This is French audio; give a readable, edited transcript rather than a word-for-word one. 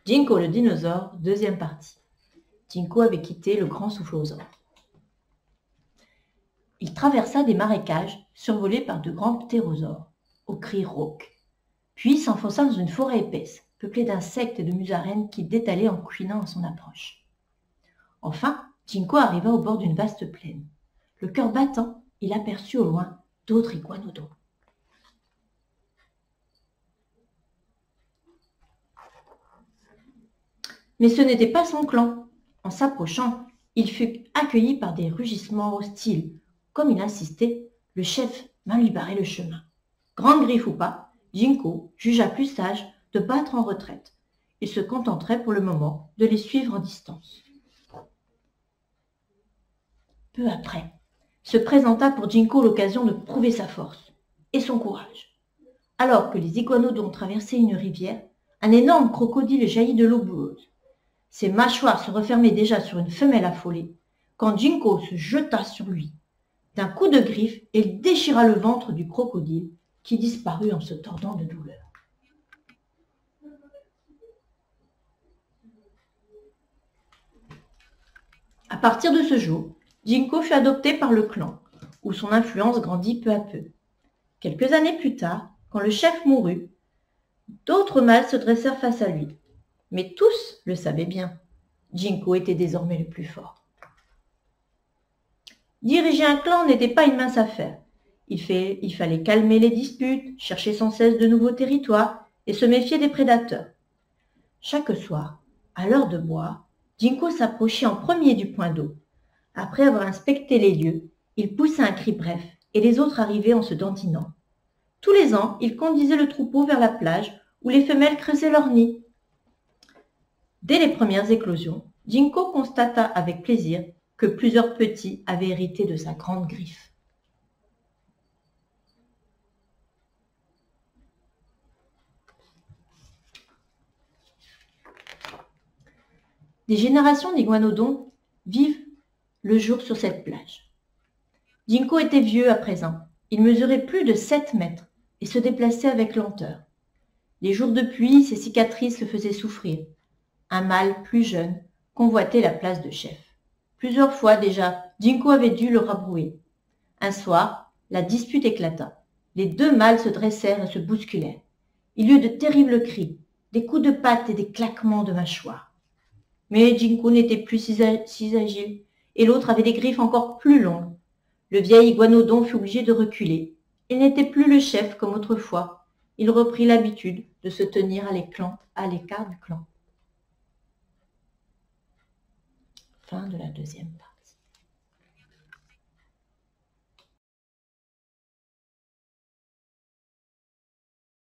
Jinko le dinosaure, deuxième partie. Jinko avait quitté le grand souffleosaure. Il traversa des marécages survolés par de grands ptérosaures, aux cris rauques, puis s'enfonça dans une forêt épaisse, peuplée d'insectes et de musaraignes qui détalaient en couinant à son approche. Enfin, Jinko arriva au bord d'une vaste plaine. Le cœur battant, il aperçut au loin d'autres iguanodons. Mais ce n'était pas son clan. En s'approchant, il fut accueilli par des rugissements hostiles. Comme il insistait, le chef vint lui barrer le chemin. Grande griffe ou pas, Jinko jugea plus sage de battre en retraite. Il se contenterait pour le moment de les suivre en distance. Peu après, se présenta pour Jinko l'occasion de prouver sa force et son courage. Alors que les iguanodons traversaient une rivière, un énorme crocodile jaillit de l'eau boueuse. Ses mâchoires se refermaient déjà sur une femelle affolée, quand Jinko se jeta sur lui. D'un coup de griffe, il déchira le ventre du crocodile, qui disparut en se tordant de douleur. À partir de ce jour, Jinko fut adopté par le clan, où son influence grandit peu à peu. Quelques années plus tard, quand le chef mourut, d'autres mâles se dressèrent face à lui. Mais tous le savaient bien. Jinko était désormais le plus fort. Diriger un clan n'était pas une mince affaire. Il fallait calmer les disputes, chercher sans cesse de nouveaux territoires et se méfier des prédateurs. Chaque soir, à l'heure de boire, Jinko s'approchait en premier du point d'eau. Après avoir inspecté les lieux, il poussa un cri bref et les autres arrivaient en se dandinant. Tous les ans, il conduisait le troupeau vers la plage où les femelles creusaient leur nid. Dès les premières éclosions, Jinko constata avec plaisir que plusieurs petits avaient hérité de sa grande griffe. Des générations d'iguanodons vivent le jour sur cette plage. Jinko était vieux à présent. Il mesurait plus de 7 mètres et se déplaçait avec lenteur. Les jours de pluie, ses cicatrices le faisaient souffrir. Un mâle plus jeune convoitait la place de chef. Plusieurs fois déjà, Jinko avait dû le rabrouer. Un soir, la dispute éclata. Les deux mâles se dressèrent et se bousculèrent. Il y eut de terribles cris, des coups de patte et des claquements de mâchoires. Mais Jinko n'était plus si agile, et l'autre avait des griffes encore plus longues. Le vieil iguanodon fut obligé de reculer. Il n'était plus le chef comme autrefois. Il reprit l'habitude de se tenir à l'écart du clan. Fin de la deuxième partie.